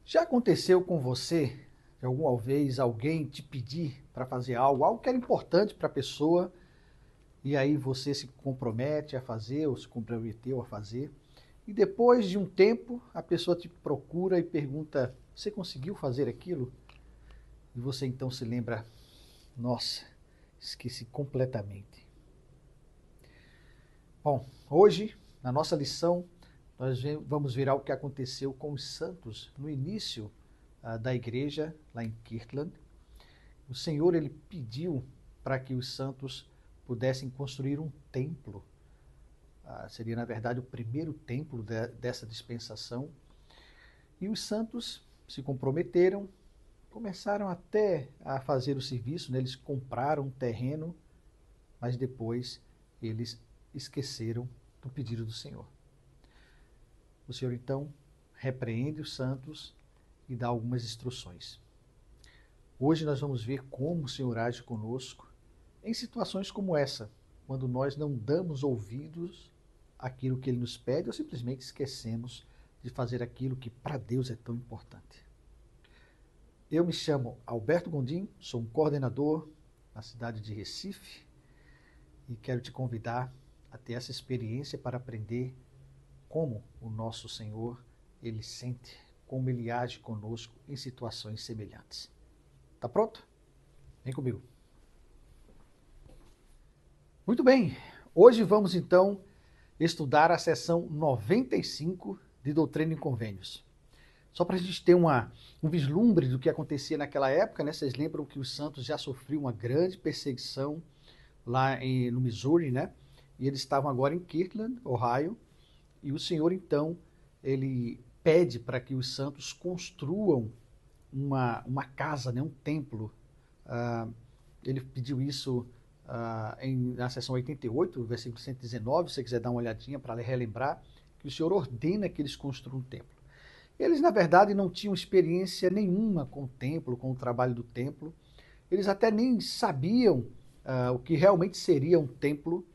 Já aconteceu com você, de alguma vez, alguém te pedir para fazer algo que era importante para a pessoa, e aí você se compromete a fazer, ou se comprometeu a fazer, e depois de um tempo a pessoa te procura e pergunta: você conseguiu fazer aquilo? E você então se lembra: nossa, esqueci completamente. Bom, hoje, na nossa lição, nós vamos ver algo que aconteceu com os santos no início da igreja, lá em Kirtland. O Senhor ele pediu para que os santos pudessem construir um templo. Seria, na verdade, o primeiro templo dessa dispensação. E os santos se comprometeram, começaram até a fazer o serviço, né? Eles compraram um terreno, mas depois eles esqueceram do pedido do Senhor. O Senhor, então, repreende os santos e dá algumas instruções. Hoje nós vamos ver como o Senhor age conosco em situações como essa, quando nós não damos ouvidos àquilo que Ele nos pede ou simplesmente esquecemos de fazer aquilo que para Deus é tão importante. Eu me chamo Alberto Gondim, sou um coordenador na cidade de Recife e quero te convidar a ter essa experiência para aprender como o nosso Senhor, Ele sente, como Ele age conosco em situações semelhantes. Tá pronto? Vem comigo. Muito bem, hoje vamos então estudar a seção 95 de Doutrina e Convênios. Só para a gente ter um vislumbre do que acontecia naquela época, né? Vocês lembram que os santos já sofriam uma grande perseguição lá no Missouri, né? E eles estavam agora em Kirtland, Ohio, e o Senhor então, ele pede para que os santos construam uma casa, né? Um templo. Ele pediu isso na seção 88, versículo 119, se você quiser dar uma olhadinha para relembrar, que o Senhor ordena que eles construam um templo. Eles, na verdade, não tinham experiência nenhuma com o templo, com o trabalho do templo. Eles até nem sabiam o que realmente seria um templo.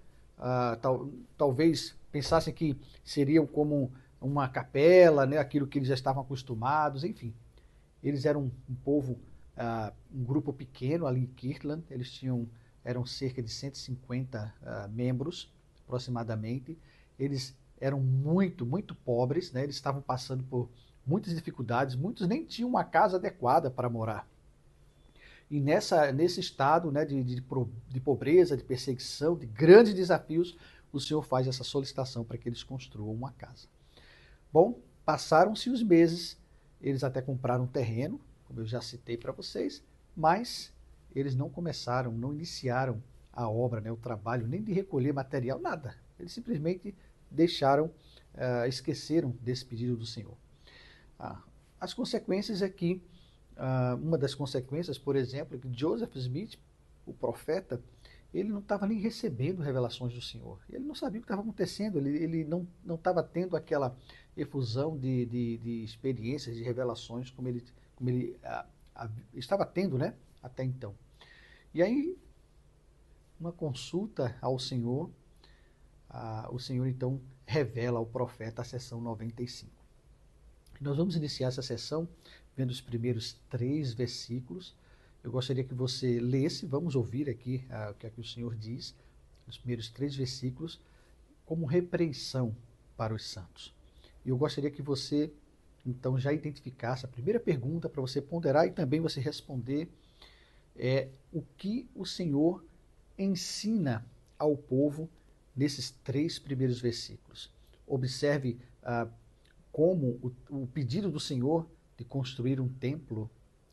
Talvez pensassem que seriam como uma capela, né, aquilo que eles já estavam acostumados, enfim. Eles eram um povo, um grupo pequeno ali em Kirtland, eram cerca de 150 membros, aproximadamente. Eles eram muito, muito pobres, né? Eles estavam passando por muitas dificuldades, muitos nem tinham uma casa adequada para morar. E nesse estado, né, de pobreza, de perseguição, de grandes desafios, o Senhor faz essa solicitação para que eles construam uma casa. Bom, passaram-se os meses, eles até compraram um terreno, como eu já citei para vocês, mas eles não começaram, não iniciaram a obra, né, o trabalho, nem de recolher material, nada. Eles simplesmente deixaram, esqueceram desse pedido do Senhor. As consequências é que, uma das consequências, por exemplo, é que Joseph Smith, o profeta, ele não estava nem recebendo revelações do Senhor. Ele não sabia o que estava acontecendo, ele não estava tendo aquela efusão de experiências, de revelações como ele estava tendo, né, até então. E aí, uma consulta ao Senhor, o Senhor então revela ao profeta a sessão 95. Nós vamos iniciar essa sessão vendo os primeiros 3 versículos. Eu gostaria que você lesse, vamos ouvir aqui o que é que o Senhor diz, os primeiros 3 versículos, como repreensão para os santos. E eu gostaria que você, então, já identificasse a primeira pergunta para você ponderar e também você responder o que o Senhor ensina ao povo nesses 3 primeiros versículos. Observe como o pedido do Senhor de construir um templo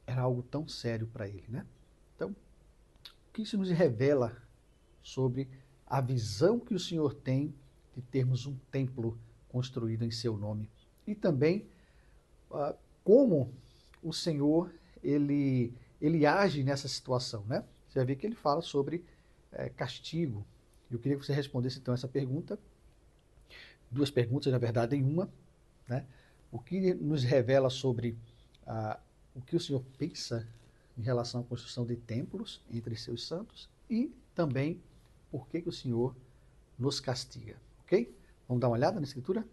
era algo tão sério para ele, né? Então, o que isso nos revela sobre a visão que o Senhor tem de termos um templo construído em seu nome e também como o Senhor ele age nessa situação, né? Você vai ver que ele fala sobre castigo. Eu queria que você respondesse então essa pergunta, 2 perguntas na verdade em uma, né? O que nos revela sobre o que o Senhor pensa em relação à construção de templos entre seus santos e também por que o Senhor nos castiga, ok? Vamos dar uma olhada na Escritura?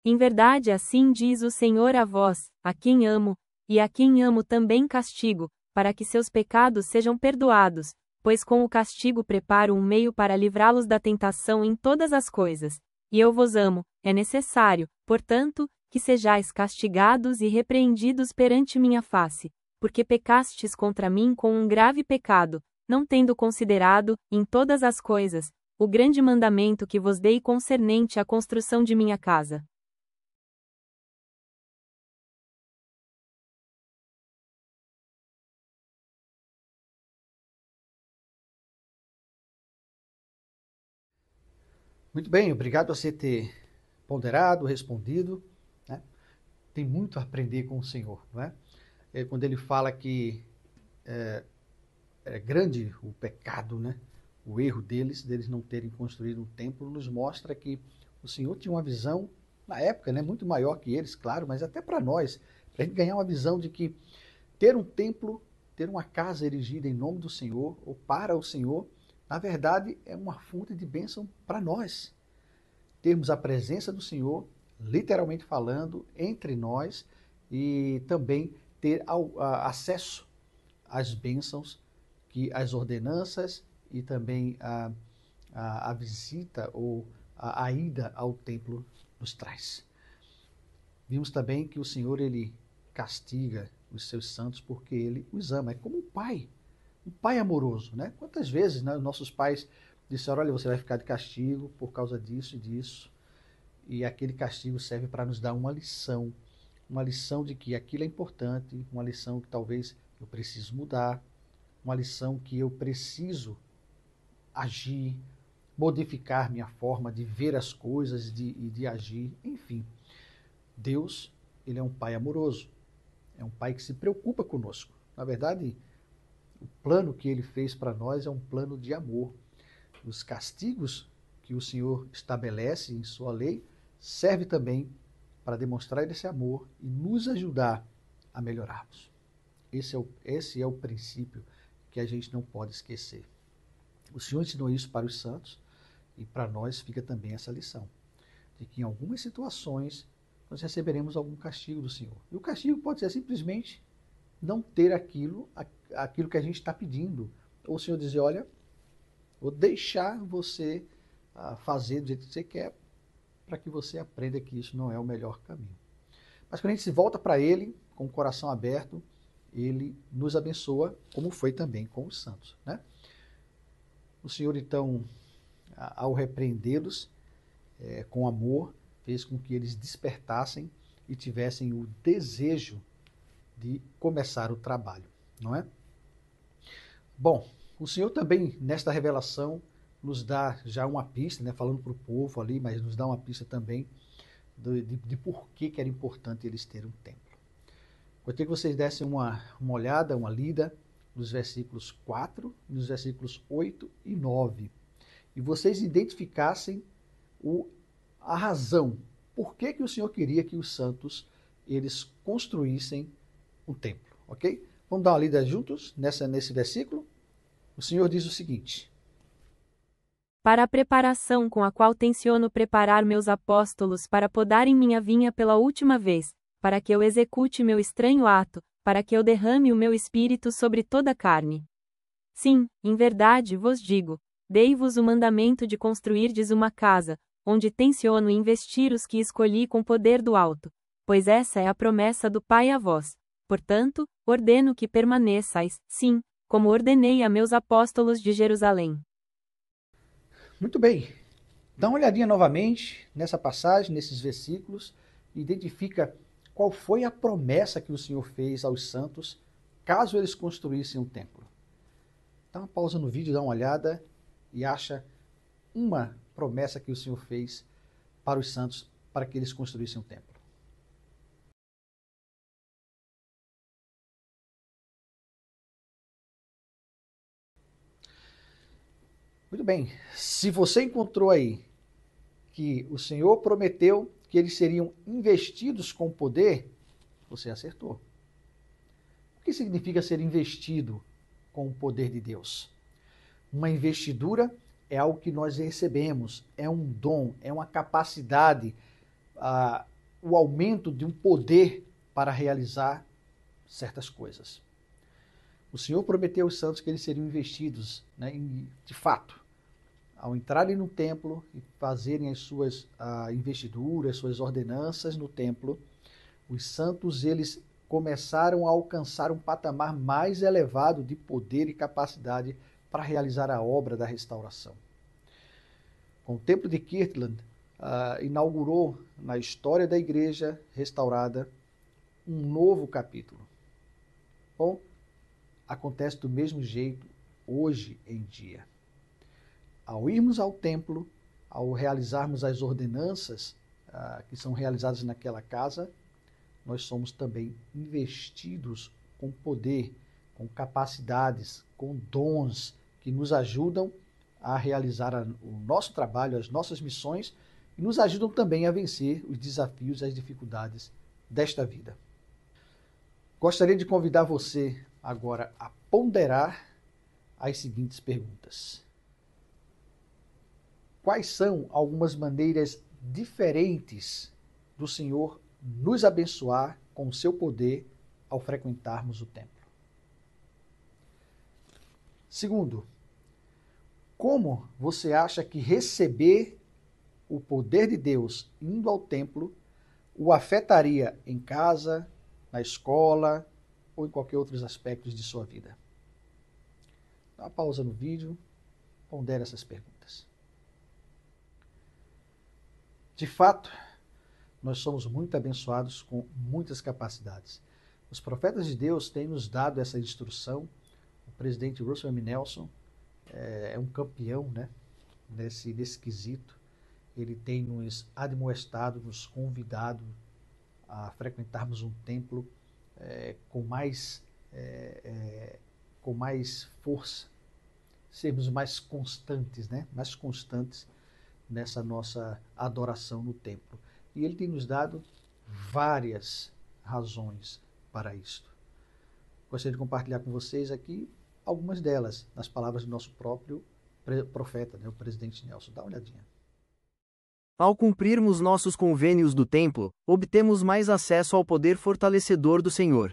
Em verdade, assim diz o Senhor a vós, a quem amo, e a quem amo também castigo, para que seus pecados sejam perdoados, pois com o castigo preparo um meio para livrá-los da tentação em todas as coisas. E eu vos amo, é necessário, portanto, que sejais castigados e repreendidos perante minha face, porque pecastes contra mim com um grave pecado, não tendo considerado, em todas as coisas, o grande mandamento que vos dei concernente à construção de minha casa. Muito bem, obrigado a você ter ponderado, respondido, né? Tem muito a aprender com o Senhor, não é? Quando ele fala que é grande o pecado, né? O erro deles não terem construído um templo, nos mostra que o Senhor tinha uma visão, na época, né, muito maior que eles, claro, mas até para nós, para a gente ganhar uma visão de que ter um templo, ter uma casa erigida em nome do Senhor, ou para o Senhor, na verdade é uma fonte de bênção para nós. Termos a presença do Senhor, literalmente falando, entre nós, e também ter acesso às bênçãos que as ordenanças e também a visita ou a ida ao templo nos traz. Vimos também que o Senhor ele castiga os seus santos porque ele os ama. É como um pai amoroso, né? Quantas vezes, né, nossos pais disseram, olha, você vai ficar de castigo por causa disso e disso. E aquele castigo serve para nos dar uma lição de que aquilo é importante, uma lição que talvez eu preciso mudar, uma lição que eu preciso agir, modificar minha forma de ver as coisas e de agir, enfim. Deus, ele é um pai amoroso, é um pai que se preocupa conosco. Na verdade, o plano que ele fez para nós é um plano de amor. Os castigos que o Senhor estabelece em sua lei serve também para demonstrar esse amor e nos ajudar a melhorarmos. Esse é o princípio que a gente não pode esquecer. O Senhor ensinou isso para os santos e para nós fica também essa lição, de que em algumas situações nós receberemos algum castigo do Senhor. E o castigo pode ser simplesmente não ter aquilo que a gente está pedindo. Ou o Senhor dizer, olha, vou deixar você fazer do jeito que você quer, para que você aprenda que isso não é o melhor caminho. Mas quando a gente se volta para Ele, com o coração aberto, Ele nos abençoa, como foi também com os santos, né? O Senhor, então, ao repreendê-los com amor, fez com que eles despertassem e tivessem o desejo de começar o trabalho, não é? Bom, o Senhor também, nesta revelação, nos dá já uma pista, né, falando para o povo ali, mas nos dá uma pista também de por que era importante eles terem um templo. Gostaria que vocês dessem uma olhada, uma lida nos versículos 4, nos versículos 8 e 9. E vocês identificassem a razão, por que o Senhor queria que os santos eles construíssem um templo, ok? Vamos dar uma lida juntos nesse versículo? O Senhor diz o seguinte: para a preparação com a qual tenciono preparar meus apóstolos para podarem minha vinha pela última vez, para que eu execute meu estranho ato, para que eu derrame o meu espírito sobre toda a carne. Sim, em verdade vos digo, dei-vos o mandamento de construirdes uma casa, onde tenciono investir os que escolhi com poder do alto, pois essa é a promessa do Pai a vós. Portanto, ordeno que permaneçais, sim, como ordenei a meus apóstolos de Jerusalém. Muito bem, dá uma olhadinha novamente nessa passagem, nesses versículos, e identifica qual foi a promessa que o Senhor fez aos santos, caso eles construíssem um templo. Dá uma pausa no vídeo, dá uma olhada e acha uma promessa que o Senhor fez para os santos para que eles construíssem um templo. Muito bem, se você encontrou aí que o Senhor prometeu que eles seriam investidos com poder, você acertou. O que significa ser investido com o poder de Deus? Uma investidura é algo que nós recebemos, é um dom, é uma capacidade, o aumento de um poder para realizar certas coisas. O Senhor prometeu aos santos que eles seriam investidos, né, de fato, ao entrarem no templo e fazerem as suas investiduras, suas ordenanças no templo, os santos eles começaram a alcançar um patamar mais elevado de poder e capacidade para realizar a obra da restauração. Com o templo de Kirtland, inaugurou na história da igreja restaurada um novo capítulo. Bom, acontece do mesmo jeito hoje em dia. Ao irmos ao templo, ao realizarmos as ordenanças que são realizadas naquela casa, nós somos também investidos com poder, com capacidades, com dons que nos ajudam a realizar o nosso trabalho, as nossas missões e nos ajudam também a vencer os desafios e as dificuldades desta vida. Gostaria de convidar você agora a ponderar as seguintes perguntas. Quais são algumas maneiras diferentes do Senhor nos abençoar com o seu poder ao frequentarmos o templo? Segundo, como você acha que receber o poder de Deus indo ao templo o afetaria em casa, na escola ou em qualquer outros aspectos de sua vida? Dá uma pausa no vídeo, pondere essas perguntas. De fato, nós somos muito abençoados com muitas capacidades. Os profetas de Deus têm nos dado essa instrução. O presidente Russell M. Nelson é um campeão, né, nesse quesito. Ele tem nos admoestado, nos convidado a frequentarmos um templo com mais força, sermos mais constantes, né, mais constantes nessa nossa adoração no templo. E ele tem nos dado várias razões para isto. Gostaria de compartilhar com vocês aqui algumas delas, nas palavras do nosso próprio profeta, né, o presidente Nelson. Dá uma olhadinha. Ao cumprirmos nossos convênios do templo, obtemos mais acesso ao poder fortalecedor do Senhor.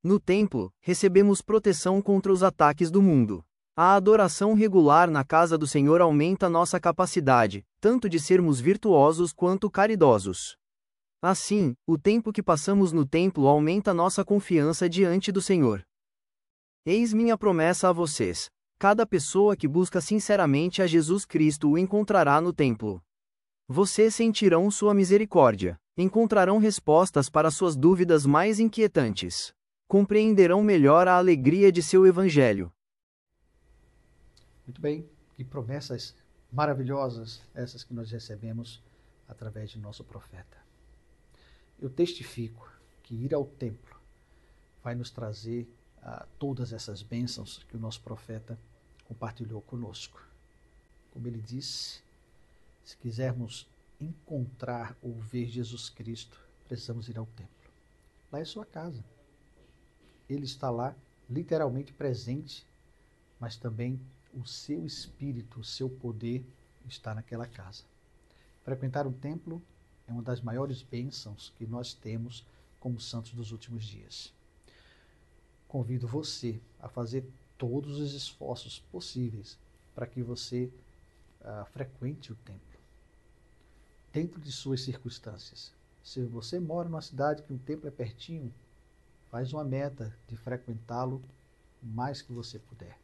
No templo, recebemos proteção contra os ataques do mundo. A adoração regular na casa do Senhor aumenta nossa capacidade, tanto de sermos virtuosos quanto caridosos. Assim, o tempo que passamos no templo aumenta nossa confiança diante do Senhor. Eis minha promessa a vocês: cada pessoa que busca sinceramente a Jesus Cristo o encontrará no templo. Vocês sentirão sua misericórdia, encontrarão respostas para suas dúvidas mais inquietantes. Compreenderão melhor a alegria de seu evangelho. Muito bem, que promessas maravilhosas essas que nós recebemos através de nosso profeta. Eu testifico que ir ao templo vai nos trazer todas essas bênçãos que o nosso profeta compartilhou conosco. Como ele disse, se quisermos encontrar ou ver Jesus Cristo, precisamos ir ao templo. Lá é sua casa. Ele está lá, literalmente presente, mas também o seu espírito, o seu poder está naquela casa. Frequentar um templo é uma das maiores bênçãos que nós temos como santos dos últimos dias. Convido você a fazer todos os esforços possíveis para que você frequente o templo, dentro de suas circunstâncias. Se você mora numa cidade que o templo é pertinho, faz uma meta de frequentá-lo o mais que você puder.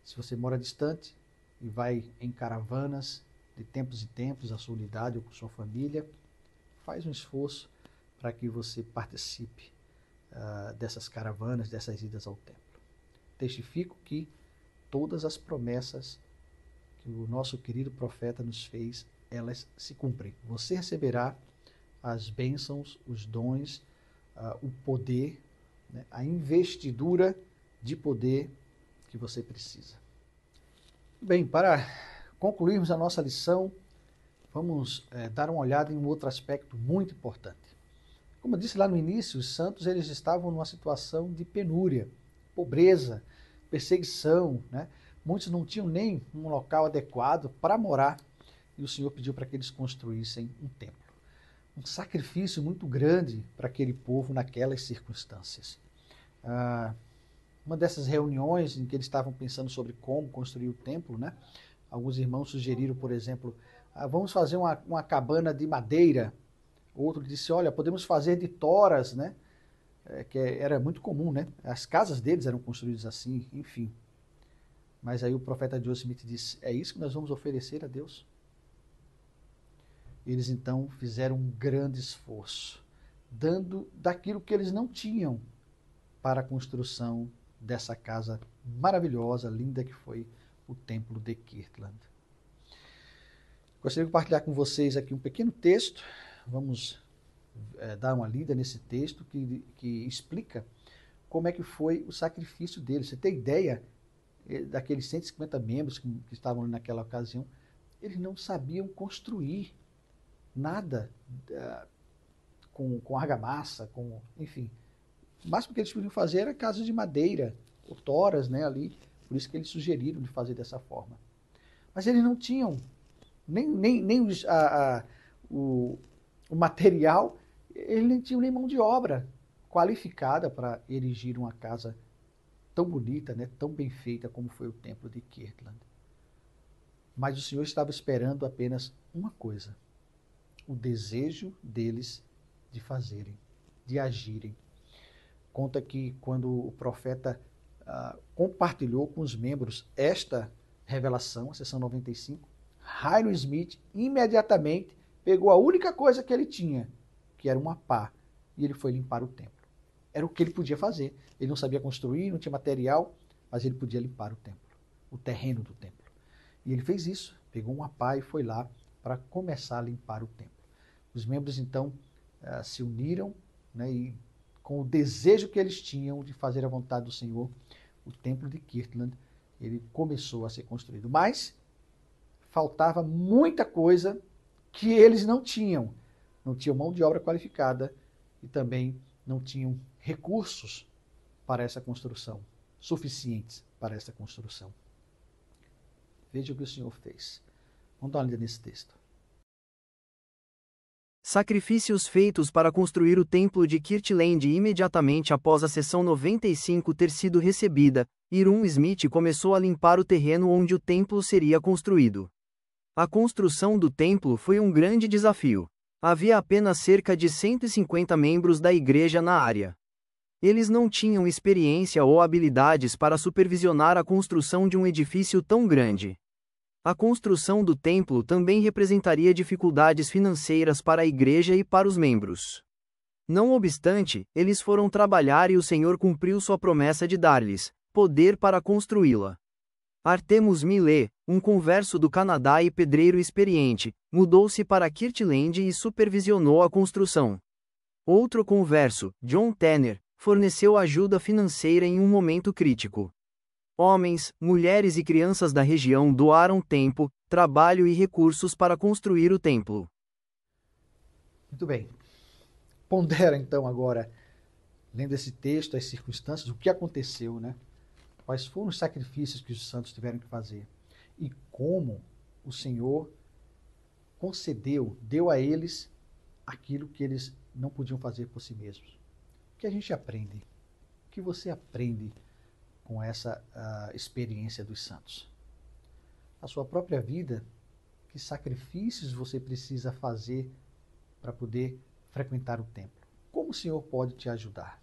Se você mora distante e vai em caravanas de tempos em tempos, a sua unidade ou com sua família, faz um esforço para que você participe dessas caravanas, dessas idas ao templo. Testifico que todas as promessas que o nosso querido profeta nos fez, elas se cumprem. Você receberá as bênçãos, os dons, o poder, né, a investidura de poder que você precisa. Bem, para concluirmos a nossa lição, vamos dar uma olhada em um outro aspecto muito importante. Como eu disse lá no início, os santos eles estavam numa situação de penúria, pobreza, perseguição, né? Muitos não tinham nem um local adequado para morar e o Senhor pediu para que eles construíssem um templo. um sacrifício muito grande para aquele povo naquelas circunstâncias. Uma dessas reuniões em que eles estavam pensando sobre como construir o templo, né? Alguns irmãos sugeriram, por exemplo, vamos fazer uma cabana de madeira. Outro disse, olha, podemos fazer de toras, né? Que era muito comum, né? As casas deles eram construídas assim, enfim. Mas aí o profeta Joseph Smith disse, é isso que nós vamos oferecer a Deus? Eles então fizeram um grande esforço, dando daquilo que eles não tinham para a construção dessa casa maravilhosa, linda que foi o templo de Kirtland. Gostaria de compartilhar com vocês aqui um pequeno texto. Vamos dar uma lida nesse texto que explica como é que foi o sacrifício deles. Você tem ideia daqueles 150 membros que estavam naquela ocasião? Eles não sabiam construir nada com argamassa, enfim. O máximo que eles podiam fazer era casas de madeira, ou toras, né, ali. Por isso que eles sugeriram de fazer dessa forma. Mas eles não tinham nem o material, eles nem tinham nem mão de obra qualificada para erigir uma casa tão bonita, né, tão bem feita como foi o templo de Kirtland. Mas o Senhor estava esperando apenas uma coisa: o desejo deles de fazerem, de agirem. Conta que quando o profeta compartilhou com os membros esta revelação, a sessão 95, Hyrum Smith imediatamente pegou a única coisa que ele tinha, que era uma pá, e ele foi limpar o templo. Era o que ele podia fazer. Ele não sabia construir, não tinha material, mas ele podia limpar o templo, o terreno do templo. E ele fez isso, pegou uma pá e foi lá para começar a limpar o templo. Os membros então se uniram, né, e com o desejo que eles tinham de fazer a vontade do Senhor, o templo de Kirtland, ele começou a ser construído. Mas faltava muita coisa que eles não tinham. Não tinham mão de obra qualificada e também não tinham recursos para essa construção, suficientes para essa construção. Veja o que o Senhor fez. Vamos dar uma lida nesse texto. Sacrifícios feitos para construir o templo de Kirtland. Imediatamente após a sessão 95 ter sido recebida, Hyrum Smith começou a limpar o terreno onde o templo seria construído. A construção do templo foi um grande desafio. Havia apenas cerca de 150 membros da igreja na área. Eles não tinham experiência ou habilidades para supervisionar a construção de um edifício tão grande. A construção do templo também representaria dificuldades financeiras para a igreja e para os membros. Não obstante, eles foram trabalhar e o Senhor cumpriu sua promessa de dar-lhes poder para construí-la. Artemus Millet, um converso do Canadá e pedreiro experiente, mudou-se para Kirtland e supervisionou a construção. Outro converso, John Tanner, forneceu ajuda financeira em um momento crítico. Homens, mulheres e crianças da região doaram tempo, trabalho e recursos para construir o templo. Muito bem. Pondera então agora, lendo esse texto, as circunstâncias, o que aconteceu, né? Quais foram os sacrifícios que os santos tiveram que fazer e como o Senhor concedeu, deu a eles aquilo que eles não podiam fazer por si mesmos. O que a gente aprende? O que você aprende com essa experiência dos santos? A sua própria vida, que sacrifícios você precisa fazer para poder frequentar o templo? Como o Senhor pode te ajudar?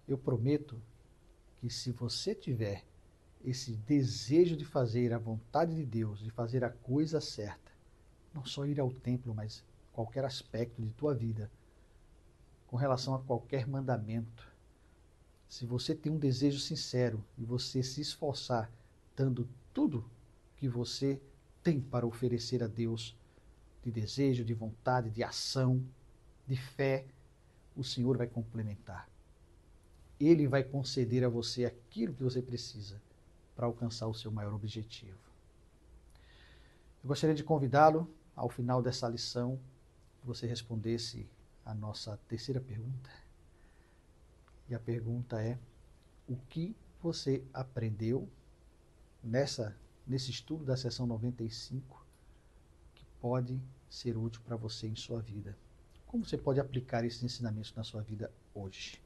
Eu prometo que se você tiver esse desejo de fazer a vontade de Deus, de fazer a coisa certa, não só ir ao templo, mas qualquer aspecto de tua vida, com relação a qualquer mandamento, se você tem um desejo sincero e você se esforçar, dando tudo que você tem para oferecer a Deus, de desejo, de vontade, de ação, de fé, o Senhor vai complementar. Ele vai conceder a você aquilo que você precisa para alcançar o seu maior objetivo. Eu gostaria de convidá-lo, ao final dessa lição, que você respondesse a nossa terceira pergunta. E a pergunta é: o que você aprendeu nesse estudo da sessão 95 que pode ser útil para você em sua vida. Como você pode aplicar esses ensinamentos na sua vida hoje?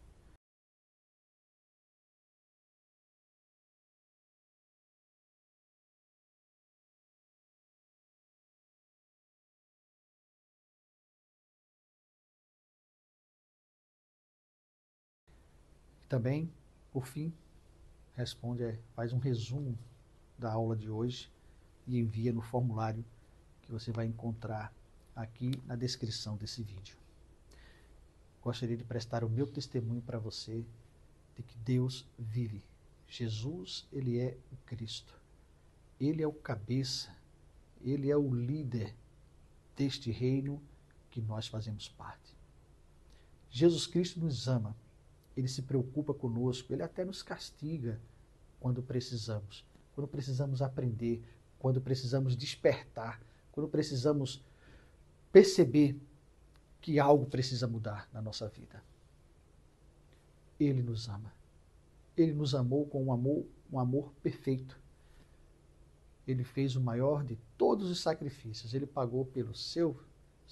Também, por fim, faz um resumo da aula de hoje e envia no formulário que você vai encontrar aqui na descrição desse vídeo. Gostaria de prestar o meu testemunho para você de que Deus vive. Jesus, ele é o Cristo. Ele é o cabeça, ele é o líder deste reino que nós fazemos parte. Jesus Cristo nos ama, ele se preocupa conosco, ele até nos castiga quando precisamos aprender, quando precisamos despertar, quando precisamos perceber que algo precisa mudar na nossa vida. Ele nos ama. Ele nos amou com um amor perfeito. Ele fez o maior de todos os sacrifícios. Ele pagou pelos seus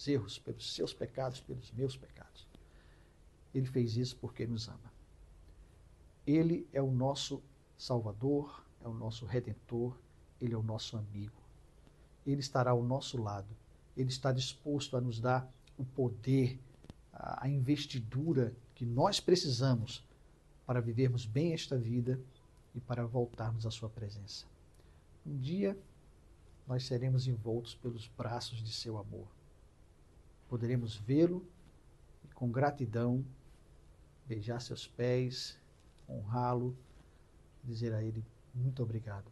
erros, pelos seus pecados, pelos meus pecados. Ele fez isso porque nos ama. Ele é o nosso Salvador, é o nosso Redentor, ele é o nosso amigo. Ele estará ao nosso lado. Ele está disposto a nos dar o poder, a investidura que nós precisamos para vivermos bem esta vida e para voltarmos à sua presença. Um dia nós seremos envoltos pelos braços de seu amor. Poderemos vê-lo e com gratidão beijar seus pés, honrá-lo, dizer a ele muito obrigado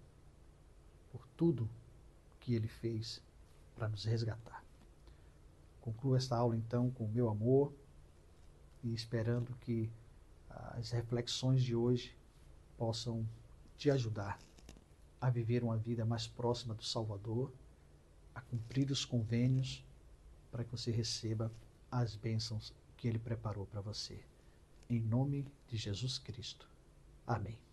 por tudo que ele fez para nos resgatar. Concluo esta aula então com o meu amor e esperando que as reflexões de hoje possam te ajudar a viver uma vida mais próxima do Salvador, a cumprir os convênios para que você receba as bênçãos que ele preparou para você. Em nome de Jesus Cristo. Amém.